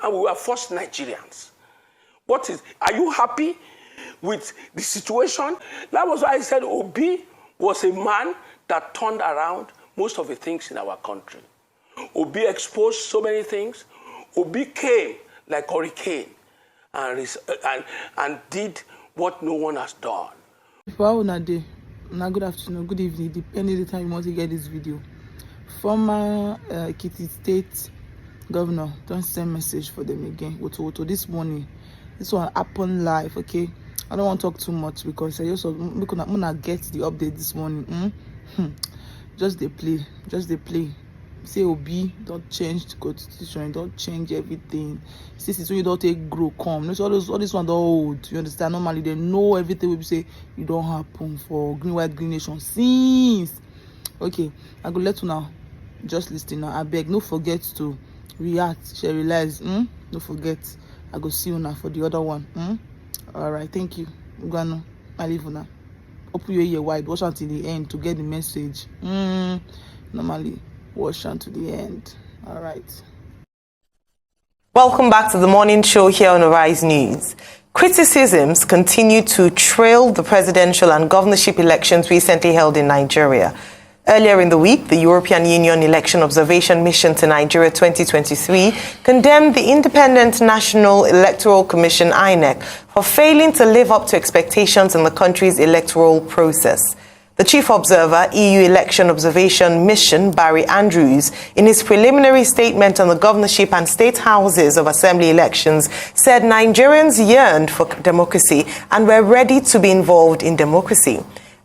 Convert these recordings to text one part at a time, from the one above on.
and we were first Nigerians. Are you happy with the situation? That was why I said Obi was a man that turned around most of the things in our country. Obi exposed so many things. Obi came like hurricane and did what no one has done. Good afternoon, good evening, depending on the time you want to get this video. Former Ekiti State Governor, don't send message for them again. Wotototot this morning. This one happened live, okay? I don't want to talk too much because I just want to get the update this morning. Just they play. Say Obi don't change the constitution, don't change everything. Since you don't take grow come. All this one don't hold. You understand? Normally they know everything we say it don't happen for green white green nation since. Okay, I go let you now. Just listen now. I beg, no forget to react, share, realize. No forget. I go see you now for the other one. All right, thank you. Ugano, I leave you now. Open your ear wide, watch until the end to get the message. Normally, watch until the end. All right. Welcome back to the morning show here on Arise News. Criticisms continue to trail the presidential and governorship elections recently held in Nigeria. Earlier in the week, the European Union Election Observation Mission to Nigeria 2023 condemned the Independent National Electoral Commission, INEC, for failing to live up to expectations in the country's electoral process. The chief observer, EU Election Observation Mission, Barry Andrews, in his preliminary statement on the governorship and state houses of assembly elections, said Nigerians yearned for democracy and were ready to be involved in democracy.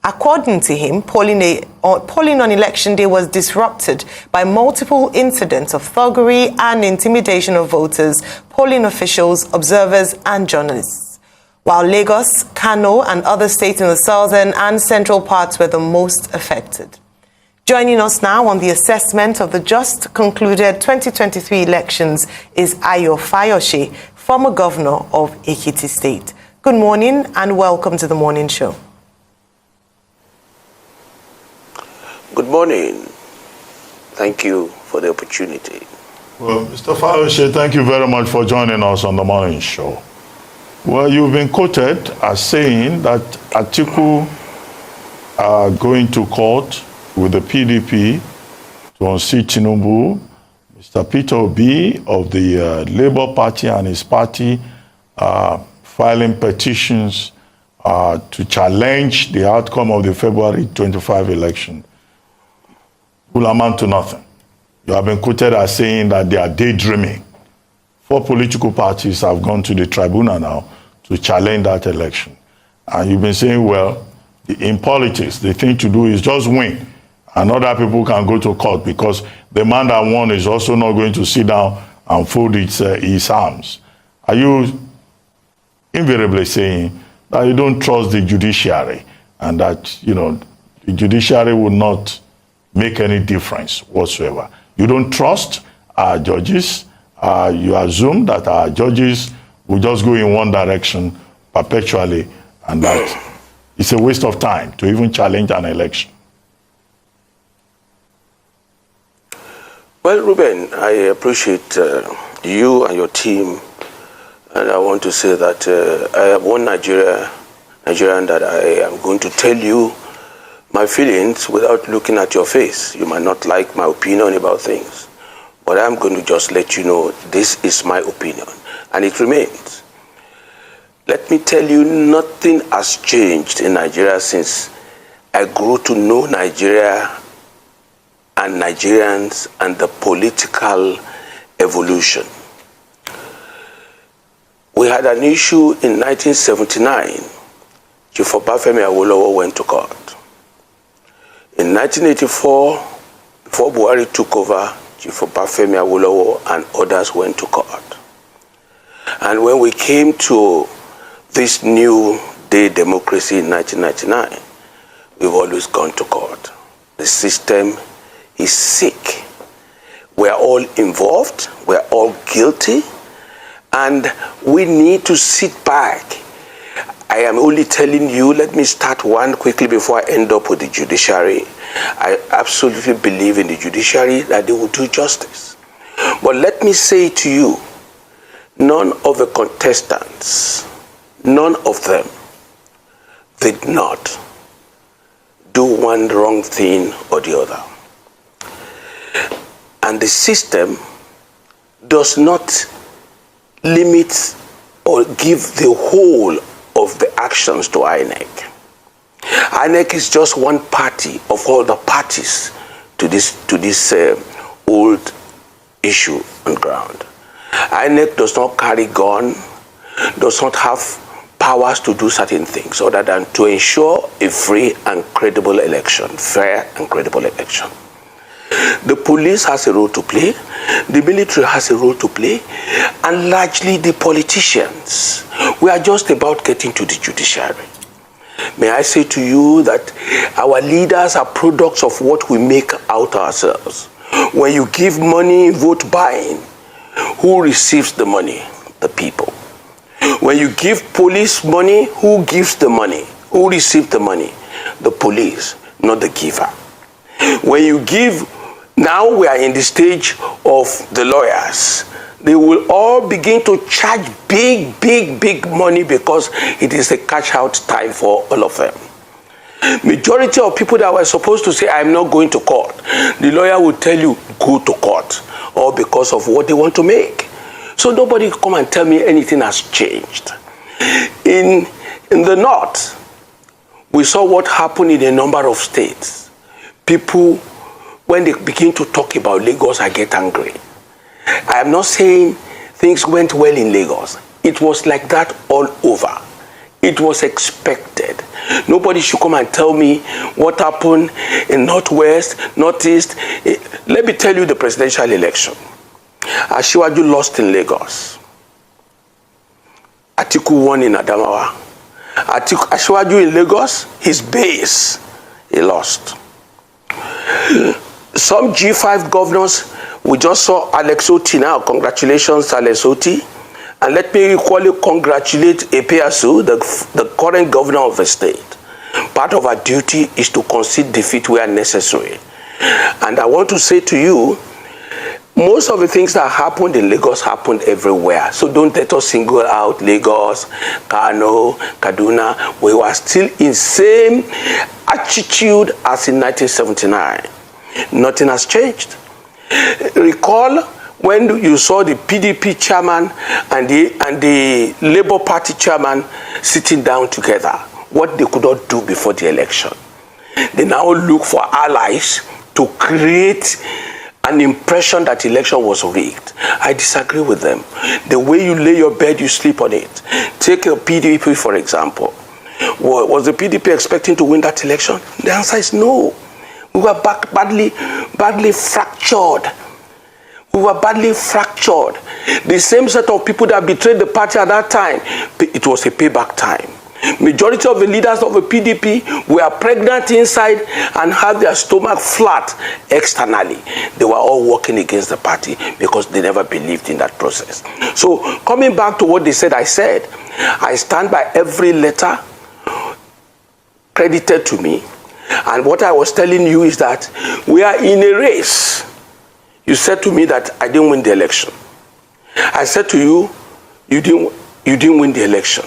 According to him, polling on election day was disrupted by multiple incidents of thuggery and intimidation of voters, polling officials, observers, and journalists. While Lagos, Kano, and other states in the southern and central parts were the most affected. Joining us now on the assessment of the just concluded 2023 elections is Fayose, former governor of Ekiti State. Good morning and welcome to the morning show. Good morning. Thank you for the opportunity. Well, Mr. Fayose, thank you very much for joining us on the morning show. Well, you've been quoted as saying that Atiku are going to court with the PDP to unseat Tiunbu. Mr. Peter Obi of the Labour Party and his party are filing petitions to challenge the outcome of the February 25 election. Will amount to nothing. You have been quoted as saying that they are daydreaming. 4 political parties have gone to the tribunal now to challenge that election. And you've been saying, well, in politics, the thing to do is just win. And other people can go to court because the man that won is also not going to sit down and fold his arms. Are you invariably saying that you don't trust the judiciary and that, the judiciary will not make any difference whatsoever? You don't trust our judges. You assume that our judges will just go in one direction perpetually, and that it's a waste of time to even challenge an election. Well, Ruben, I appreciate you and your team, and I want to say that I have one Nigerian that I am going to tell you my feelings without looking at your face. You might not like my opinion about things, but I'm going to just let you know this is my opinion, and it remains. Let me tell you, nothing has changed in Nigeria since I grew to know Nigeria and Nigerians and the political evolution. We had an issue in 1979. Chief Obafemi Awolowo went to court. In 1984, before Buhari took over, Chief Obafemi Awolowo and others went to court. And when we came to this new day democracy in 1999, we've always gone to court. The system is sick. We're all involved, we're all guilty, and we need to sit back. I am only telling you, let me start one quickly before I end up with the judiciary. I absolutely believe in the judiciary that they will do justice. But let me say to you none of the contestants, none of them did not do one wrong thing or the other. And the system does not limit or give the whole of the actions to INEC. INEC is just one party of all the parties to this old issue on ground. INEC does not carry gun, does not have powers to do certain things other than to ensure a free and credible election, fair and credible election. The police has a role to play, the military has a role to play, and largely the politicians. We are just about getting to the judiciary. May I say to you that our leaders are products of what we make out ourselves. When you give money, vote buying, who receives the money? The people. When you give police money, who gives the money? Who receives the money? The police, not the giver. When you give, now we are in the stage of the lawyers. They will all begin to charge big money because it is a cash out time for all of them. Majority of people that were supposed to say, I'm not going to court, the lawyer will tell you, go to court, or because of what they want to make. So nobody come and tell me anything has changed. In the north, we saw what happened in a number of states. People, when they begin to talk about Lagos, I get angry. I am not saying things went well in Lagos. It was like that all over. It was expected. Nobody should come and tell me what happened in Northwest, Northeast. Let me tell you the presidential election. Asiwaju lost in Lagos. Atiku won in Adamawa. Asiwaju in Lagos, his base, he lost. Some G5 governors, we just saw Alex Oti now. Congratulations, Alex Oti. And let me equally congratulate Epeasu, the current governor of the state. Part of our duty is to concede defeat where necessary. And I want to say to you, most of the things that happened in Lagos happened everywhere. So don't let us single out Lagos, Kano, Kaduna. We were still in same attitude as in 1979. Nothing has changed. Recall when you saw the PDP chairman and the Labour Party chairman sitting down together, what they could not do before the election. They now look for allies to create an impression that election was rigged. I disagree with them. The way you lay your bed, you sleep on it. Take a PDP, for example. Was the PDP expecting to win that election? The answer is no. We were badly fractured. We were badly fractured. The same set of people that betrayed the party at that time, it was a payback time. Majority of the leaders of the PDP were pregnant inside and had their stomach flat externally. They were all working against the party because they never believed in that process. So coming back to what they said, I stand by every letter credited to me. And what I was telling you is that we are in a race. You said to me that I didn't win the election. I said to you, you didn't win the election.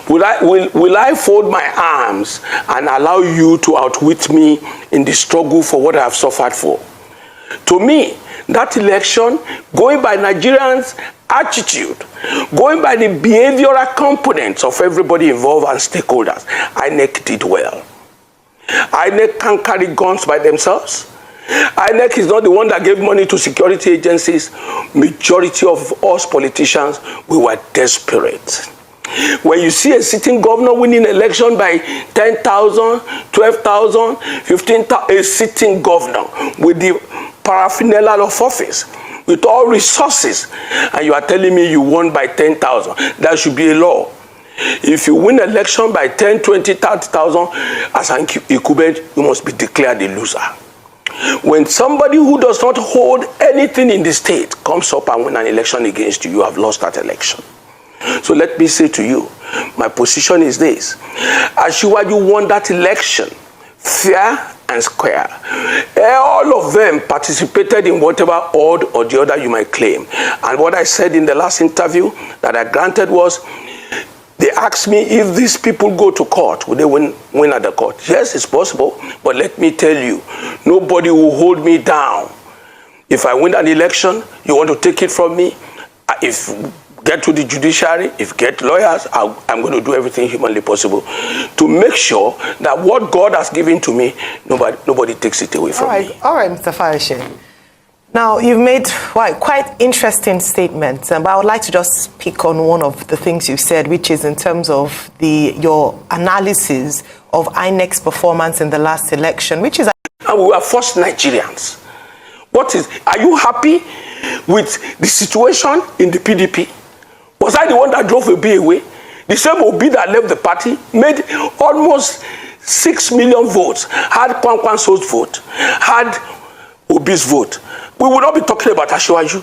Will I fold my arms and allow you to outwit me in the struggle for what I have suffered for? To me, that election, going by Nigerians' attitude, going by the behavioral components of everybody involved and stakeholders, INEC did well. INEC can't carry guns by themselves. INEC is not the one that gave money to security agencies. Majority of us politicians, we were desperate. When you see a sitting governor winning election by 10,000, 12,000, 15,000, a sitting governor with the paraphernalia of office, with all resources, and you are telling me you won by 10,000, that should be a law. If you win election by 10, 20, 30,000, as an incumbent, you must be declared a loser. When somebody who does not hold anything in the state comes up and win an election against you, you have lost that election. So let me say to you, my position is this. Asiwaju won that election fair and square. All of them participated in whatever odd or the other you might claim. And what I said in the last interview that I granted was, they asked me if these people go to court, would they win at the court? Yes, it's possible, but let me tell you, nobody will hold me down. If I win an election, you want to take it from me? If get to the judiciary, if get lawyers, I'm going to do everything humanly possible to make sure that what God has given to me, nobody takes it away from me. All right, Mr. Fayose. Now, you've made quite interesting statements, but I would like to just pick on one of the things you said, which is in terms of your analysis of INEC's performance in the last election, which is... And we were first Nigerians. Are you happy with the situation in the PDP? Was I the one that drove Obi away? The same Obi that left the party made almost 6 million votes, had Kwankwanso's vote, had Obi's vote. We will not be talking about Ashwaju.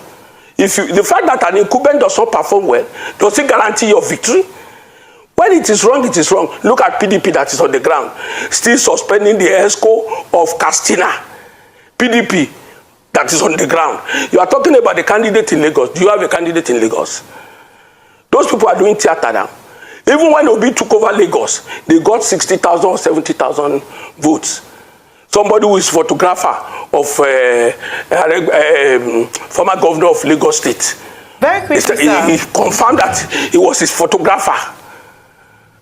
The fact that an incumbent does not perform well, does it guarantee your victory? When it is wrong, it is wrong. Look at PDP that is on the ground, still suspending the ESCO of Castina. PDP that is on the ground. You are talking about the candidate in Lagos. Do you have a candidate in Lagos? Those people are doing theater now. Even when Obi took over Lagos, they got 60,000 or 70,000 votes. Somebody who is photographer of former governor of Lagos State. Very quickly, he confirmed that he was his photographer.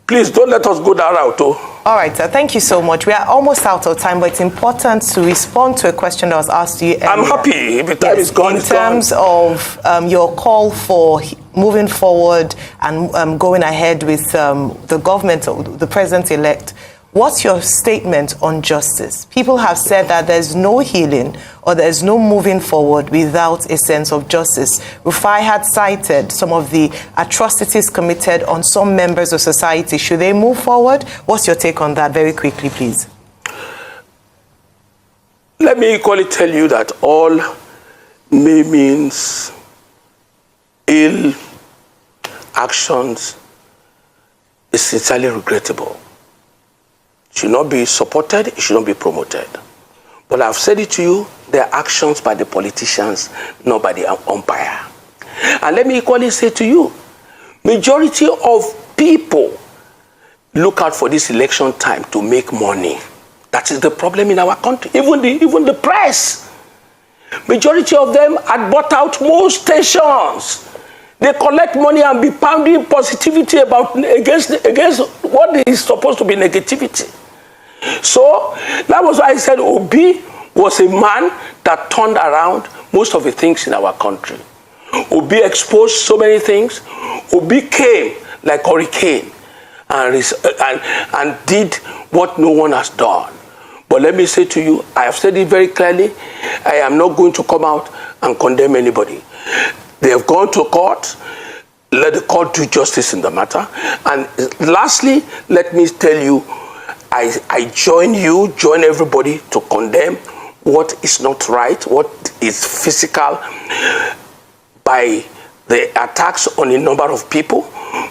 Please don't let us go that route. All right, sir. Thank you so much. We are almost out of time, but it's important to respond to a question that was asked to you earlier. I'm happy. If the time is gone, in terms of your call for moving forward and going ahead with the government, the president-elect, what's your statement on justice? People have said that there's no healing or there's no moving forward without a sense of justice. Rufai had cited some of the atrocities committed on some members of society. Should they move forward? What's your take on that? Very quickly, please. Let me equally tell you that all may means ill actions is sincerely regrettable. It should not be supported, it should not be promoted. But I've said it to you, they are actions by the politicians, not by the umpire. And let me equally say to you, majority of people look out for this election time to make money. That is the problem in our country. Even the press. Majority of them had bought out most stations. They collect money and be pounding positivity against what is supposed to be negativity. So that was why I said Obi was a man that turned around most of the things in our country. Obi exposed so many things. Obi came like hurricane and did what no one has done. But let me say to you, I have said it very clearly, I am not going to come out and condemn anybody. They have gone to court. Let the court do justice in the matter. And lastly, let me tell you, I join everybody to condemn what is not right, what is physical by the attacks on a number of people.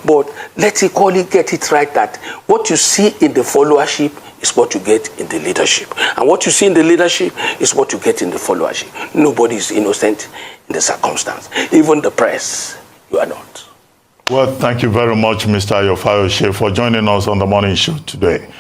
But let's equally get it right that what you see in the followership is what you get in the leadership. And what you see in the leadership is what you get in the followership. Nobody is innocent in the circumstance. Even the press, you are not. Well, thank you very much, Mr. Fayose, for joining us on the morning show today.